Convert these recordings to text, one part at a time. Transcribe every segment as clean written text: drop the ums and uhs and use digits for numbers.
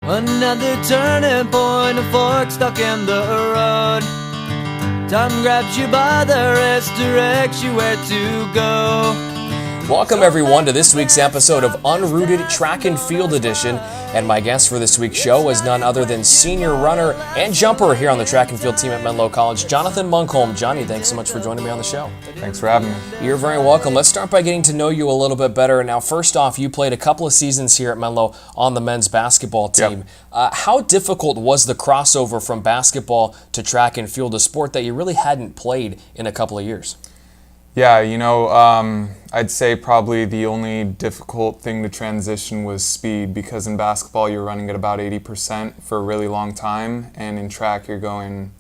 Another turning point, a fork stuck in the road. Time grabs you by the wrist, directs you where to go. Welcome everyone to this week's episode of Unrooted Track and Field Edition. And my guest for this week's show is none other than senior runner and jumper here on the track and field team at Menlo College, Jonnythan Munkholm. Johnny, thanks so much for joining me on the show. Thanks for having me. You're very welcome. Let's start by getting to know you a little bit better. Now, first off, you played a couple of seasons here at Menlo on the men's basketball team. Yep. How difficult was the crossover from basketball to track and field, a sport that you really hadn't played in a couple of years? Yeah, I'd say probably the only difficult thing to transition was speed, because in basketball you're running at about 80% for a really long time, and in track you're going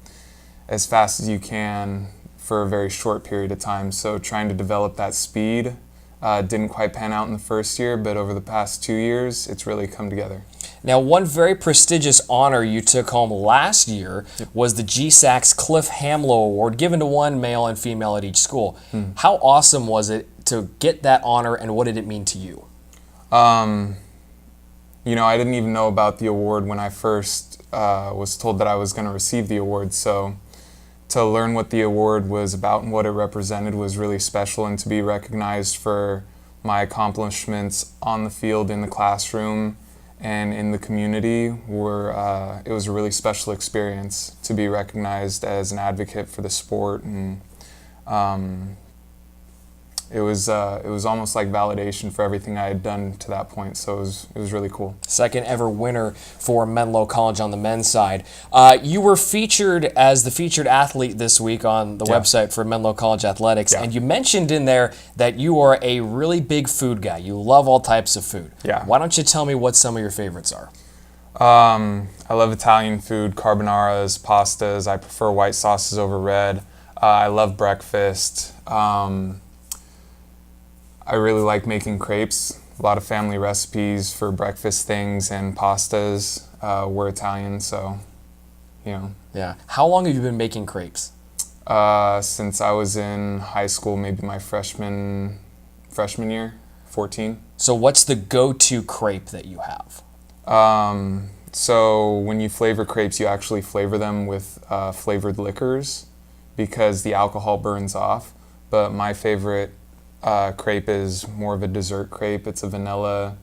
as fast as you can for a very short period of time. So trying to develop that speed didn't quite pan out in the first year, but over the past 2 years it's really come together. Now, one very prestigious honor you took home last year was the GSAC's Cliff Hamlow Award, given to one male and female at each school. How awesome was it to get that honor, and what did it mean to you? I didn't even know about the award when I first was told that I was going to receive the award, so to learn what the award was about and what it represented was really special, and to be recognized for my accomplishments on the field, in the classroom, and in the community it was a really special experience to be recognized as an advocate for the sport, and it was almost like validation for everything I had done to that point, so it was really cool. Second ever winner for Menlo College on the men's side. You were featured as the featured athlete this week on the website for Menlo College Athletics, and you mentioned in there that you are a really big food guy. You love all types of food. Yeah. Why don't you tell me what some of your favorites are? I love Italian food, carbonaras, pastas. I prefer white sauces over red. I love breakfast. I really like making crepes. A lot of family recipes for breakfast things and pastas. We're Italian, so, Yeah. How long have you been making crepes? Since I was in high school, maybe my freshman year, 14. So what's the go-to crepe that you have? So when you flavor crepes, you actually flavor them with flavored liquors because the alcohol burns off. But my favorite crepe is more of a dessert crepe. It's a vanilla,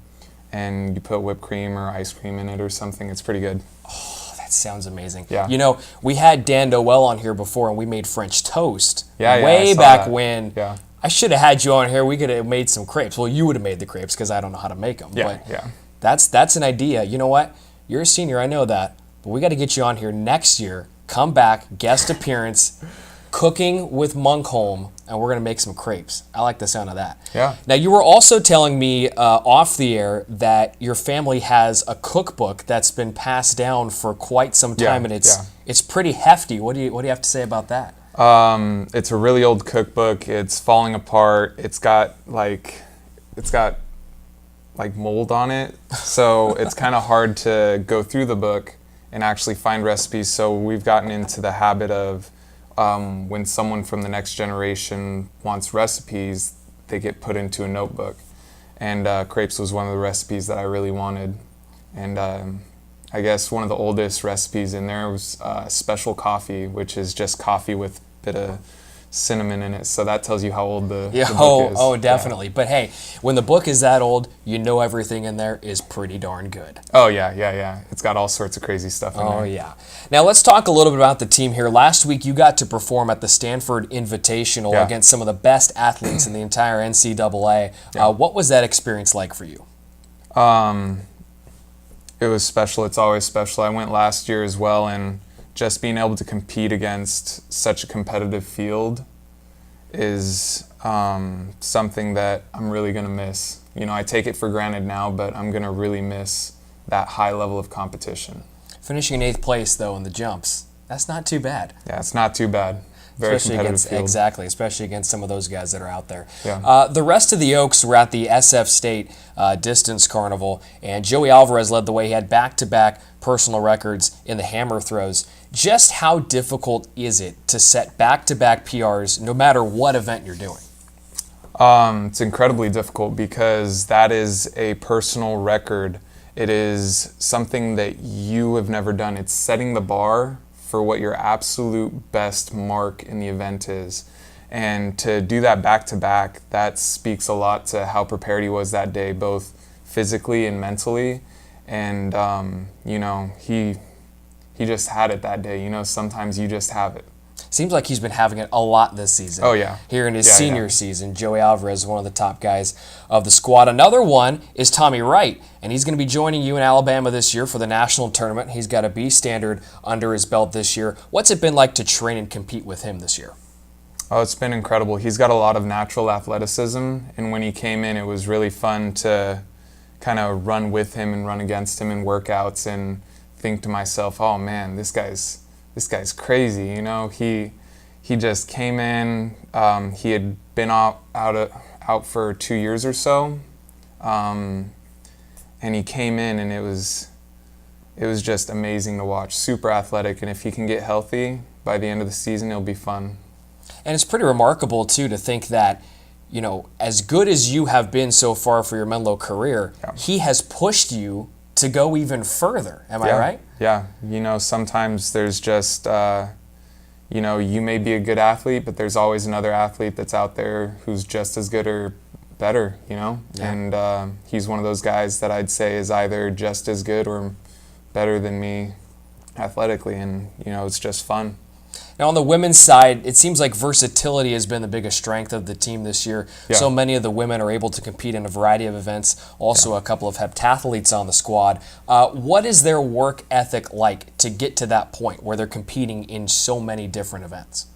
and you put whipped cream or ice cream in it or something. It's pretty good. Oh, that sounds amazing. Yeah. We had Dan Doell on here before, and we made French toast way back when. Yeah. I should have had you on here. We could have made some crepes. Well, you would have made the crepes because I don't know how to make them. But that's an idea. You know what? You're a senior. I know that. But we got to get you on here next year. Come back, guest appearance, cooking with Munkholm, and we're going to make some crepes. I like the sound of that. Yeah. Now, you were also telling me off the air that your family has a cookbook that's been passed down for quite some time, and it's pretty hefty. What do you have to say about that? It's a really old cookbook. It's falling apart. It's got mold on it, so it's kind of hard to go through the book and actually find recipes. So we've gotten into the habit of when someone from the next generation wants recipes, they get put into a notebook. And crepes was one of the recipes that I really wanted. And I guess one of the oldest recipes in there was special coffee, which is just coffee with a bit of cinnamon in it. So that tells you how old the book is. Oh, definitely. Yeah. But hey, when the book is that old, everything in there is pretty darn good. Oh, yeah. It's got all sorts of crazy stuff in there. Oh, yeah. Now, let's talk a little bit about the team here. Last week, you got to perform at the Stanford Invitational against some of the best athletes in the entire NCAA. What was that experience like for you? It was special. It's always special. I went last year as well, and just being able to compete against such a competitive field is something that I'm really going to miss. I take it for granted now, but I'm going to really miss that high level of competition. Finishing in 8th place, though, in the jumps, that's not too bad. Yeah, it's not too bad. Very competitive field. Exactly, especially against some of those guys that are out there. Yeah. The rest of the Oaks were at the SF State Distance Carnival, and Joey Alvarez led the way. He had back-to-back personal records in the hammer throws. Just how difficult is it to set back-to-back PRs no matter what event you're doing? It's incredibly difficult because that is a personal record, it is something that you have never done. It's setting the bar for what your absolute best mark in the event is. And to do that back to back, that speaks a lot to how prepared he was that day, both physically and mentally. And, you know, he just had it that day. You know, sometimes you just have it. Seems like he's been having it a lot this season. Oh, yeah. Here in his senior season, Joey Alvarez, one of the top guys of the squad. Another one is Tommy Wright, and he's going to be joining you in Alabama this year for the national tournament. He's got a B standard under his belt this year. What's it been like to train and compete with him this year? Oh, it's been incredible. He's got a lot of natural athleticism, and when he came in, it was really fun to kind of run with him and run against him in workouts and think to myself, oh man, this guy's crazy. You know, he just came in. He had been out for 2 years or so, and he came in, and it was just amazing to watch. Super athletic, and if he can get healthy by the end of the season, it'll be fun. And it's pretty remarkable too to think that, you know, as good as you have been so far for your Menlo career, he has pushed you to go even further. Am I right? Yeah. You know, sometimes there's just, you know, you may be a good athlete, but there's always another athlete that's out there who's just as good or better, you know? Yeah. And he's one of those guys that I'd say is either just as good or better than me athletically, and, you know, it's just fun. Now, on the women's side, it seems like versatility has been the biggest strength of the team this year. Yeah. So many of the women are able to compete in a variety of events. Also, a couple of heptathletes on the squad. What is their work ethic like to get to that point where they're competing in so many different events?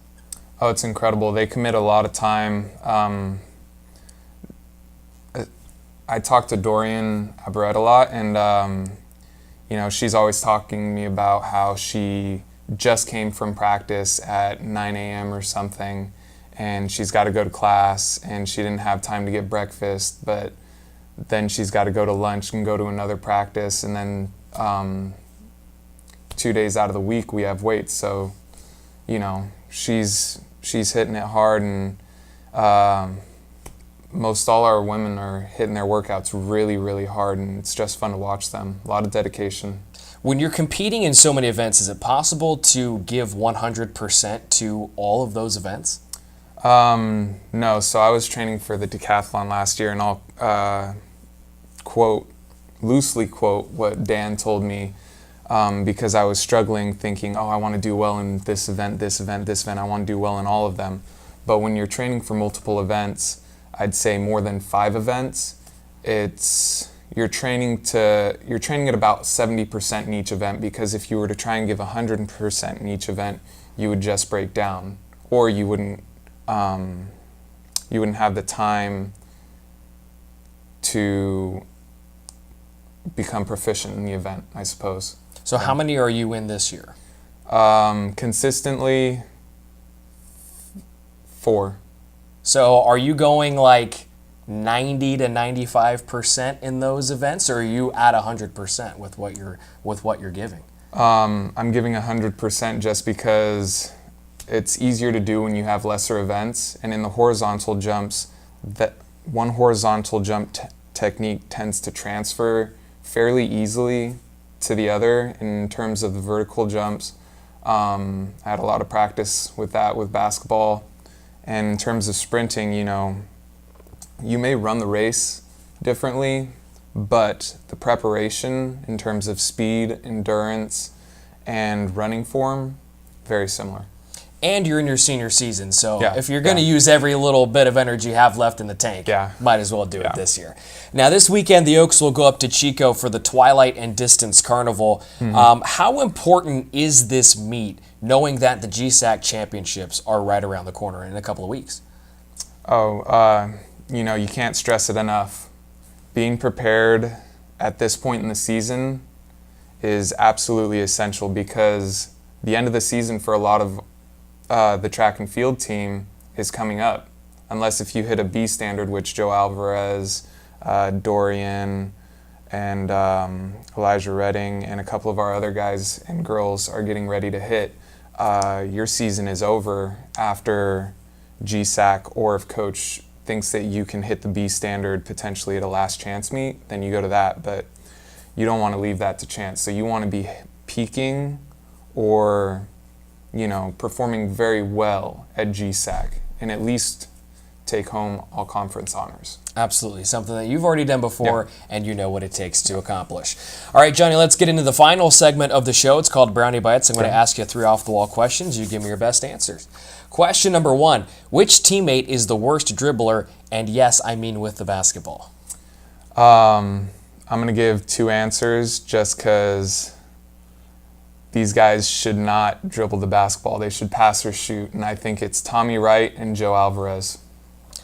Oh, it's incredible. They commit a lot of time. I talk to Dorian Aberett a lot, and you know, she's always talking to me about how she just came from practice at 9 a.m. or something, and she's got to go to class, and she didn't have time to get breakfast, but then she's got to go to lunch and go to another practice, and then 2 days out of the week we have weights. So, you know, she's hitting it hard, and most all our women are hitting their workouts really, really hard, and it's just fun to watch them. A lot of dedication. When you're competing in so many events, is it possible to give 100% to all of those events? No. So I was training for the decathlon last year, and I'll loosely quote what Dan told me, because I was struggling thinking, oh, I want to do well in this event, this event, this event. I want to do well in all of them. But when you're training for multiple events, I'd say more than 5 events, you're training at about 70% in each event, because if you were to try and give 100% in each event, you would just break down, or you wouldn't have the time to become proficient in the event, I suppose. So how many are you in this year? Consistently 4. So are you going like 90 to 95% in those events, or are you at 100% with what you're giving? I'm giving 100% just because it's easier to do when you have lesser events, and in the horizontal jumps, that one horizontal jump technique tends to transfer fairly easily to the other. In terms of the vertical jumps, I had a lot of practice with that with basketball, and in terms of sprinting, you know, you may run the race differently, but the preparation in terms of speed, endurance, and running form, very similar. And you're in your senior season, so if you're going to use every little bit of energy you have left in the tank, might as well do it this year. Now, this weekend, the Oaks will go up to Chico for the Twilight and Distance Carnival. Mm-hmm. How important is this meet, knowing that the GSAC championships are right around the corner in a couple of weeks? You know, you can't stress it enough. Being prepared at this point in the season is absolutely essential, because the end of the season for a lot of the track and field team is coming up. Unless if you hit a B standard, which Joe Alvarez, Dorian, and Elijah Redding, and a couple of our other guys and girls are getting ready to hit, your season is over after GSAC, or if coach thinks that you can hit the B standard potentially at a last chance meet, then you go to that. But you don't want to leave that to chance. So you want to be peaking or, performing very well at GSAC and at least take home all conference honors. Absolutely. Something that you've already done before and you know what it takes to accomplish. All right, Johnny, let's get into the final segment of the show. It's called Brownie Bites. I'm going to ask you 3 off-the-wall questions. You give me your best answers. Question number 1, which teammate is the worst dribbler? And yes, I mean with the basketball. I'm going to give 2 answers just because these guys should not dribble the basketball. They should pass or shoot. And I think it's Tommy Wright and Joe Alvarez.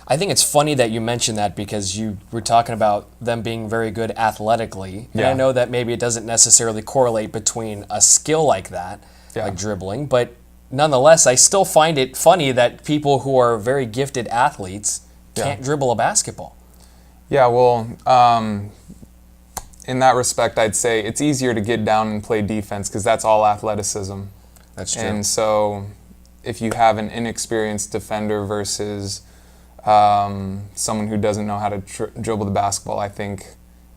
I think it's funny that you mentioned that because you were talking about them being very good athletically. And I know that maybe it doesn't necessarily correlate between a skill like that, like dribbling, but nonetheless, I still find it funny that people who are very gifted athletes can't dribble a basketball. Yeah, well, in that respect, I'd say it's easier to get down and play defense because that's all athleticism. That's true. And so if you have an inexperienced defender versus someone who doesn't know how to dribble the basketball, I think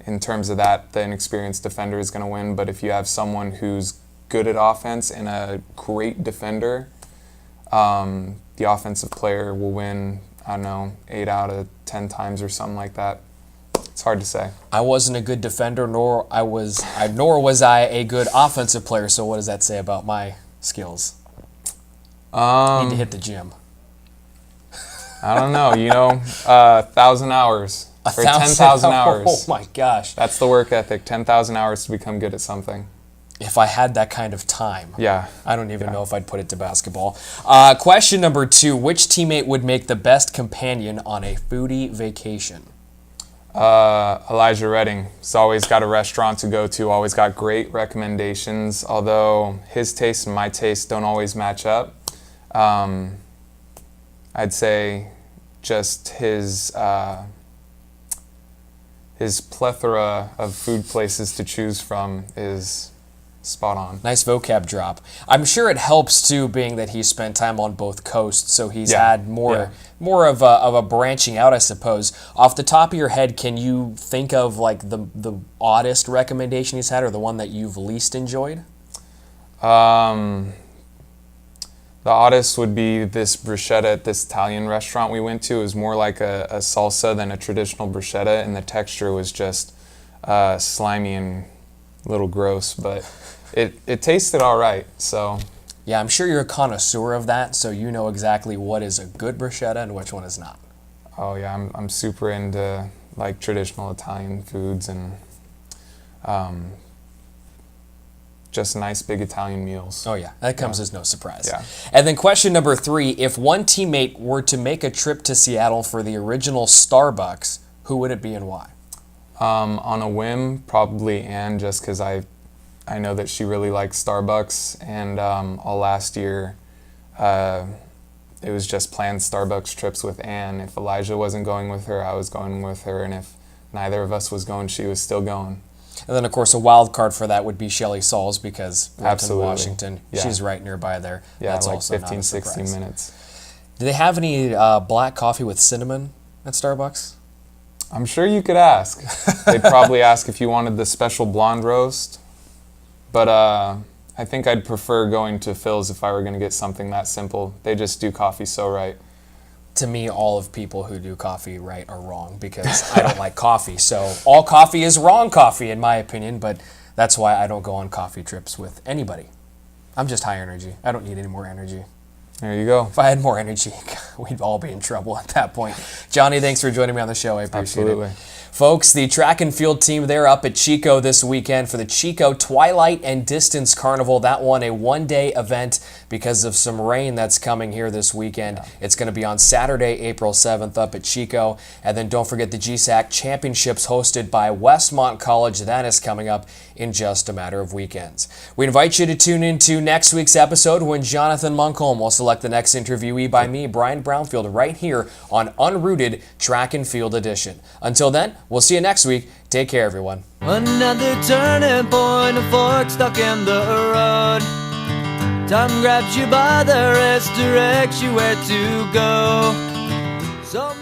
in terms of that, the inexperienced defender is going to win. But if you have someone who's good at offense and a great defender, the offensive player will win, 8 out of 10 times or something like that. It's hard to say. I wasn't a good defender, nor was I a good offensive player, so what does that say about my skills? Need to hit the gym. I don't know, 1,000 hours. Or 10,000 hours. Oh my gosh. That's the work ethic, 10,000 hours to become good at something. If I had that kind of time. Yeah. I don't even know if I'd put it to basketball. Question number 2, which teammate would make the best companion on a foodie vacation? Elijah Redding. He's always got a restaurant to go to, always got great recommendations, although his taste and my taste don't always match up. I'd say just his plethora of food places to choose from is spot on. Nice vocab drop. I'm sure it helps too, being that he spent time on both coasts, so he's had more of a branching out, I suppose. Off the top of your head, can you think of like the oddest recommendation he's had, or the one that you've least enjoyed? The oddest would be this bruschetta at this Italian restaurant we went to. It was more like a salsa than a traditional bruschetta, and the texture was just slimy and a little gross, but it tasted all right. So yeah, I'm sure you're a connoisseur of that, so you know exactly what is a good bruschetta and which one is not. Oh yeah, I'm super into like traditional Italian foods and just nice big Italian meals. Oh yeah, that comes as no surprise. Yeah. And then question number 3, if one teammate were to make a trip to Seattle for the original Starbucks, who would it be and why? On a whim, probably Anne, just because I know that she really likes Starbucks, and all last year it was just planned Starbucks trips with Anne. If Elijah wasn't going with her, I was going with her, and if neither of us was going, she was still going. And then, of course, a wild card for that would be Shelly Sauls, because in Washington, Yeah. she's right nearby there. Yeah, that's like also 15, 16 minutes. Do they have any black coffee with cinnamon at Starbucks? I'm sure you could ask. They'd probably ask if you wanted the special blonde roast. But I think I'd prefer going to Phil's if I were going to get something that simple. They just do coffee so right. To me, all of people who do coffee right are wrong, because I don't like coffee. So all coffee is wrong coffee, in my opinion, but that's why I don't go on coffee trips with anybody. I'm just high energy. I don't need any more energy. There you go. If I had more energy, we'd all be in trouble at that point. Johnny, thanks for joining me on the show. I appreciate it. Folks, the track and field team, they're up at Chico this weekend for the Chico Twilight and Distance Carnival. That one, a one-day event because of some rain that's coming here this weekend. It's going to be on Saturday, April 7th up at Chico. And then don't forget the GSAC Championships hosted by Westmont College. That is coming up in just a matter of weekends. We invite you to tune into next week's episode when Jonnythan Munkholm will select the next interviewee by me, Brian Brownfield, right here on Unrooted Track and Field Edition. Until then, we'll see you next week. Take care, everyone. Another turning point, a fork stuck in the road. Time grabs you by the wrist, directs you where to go. So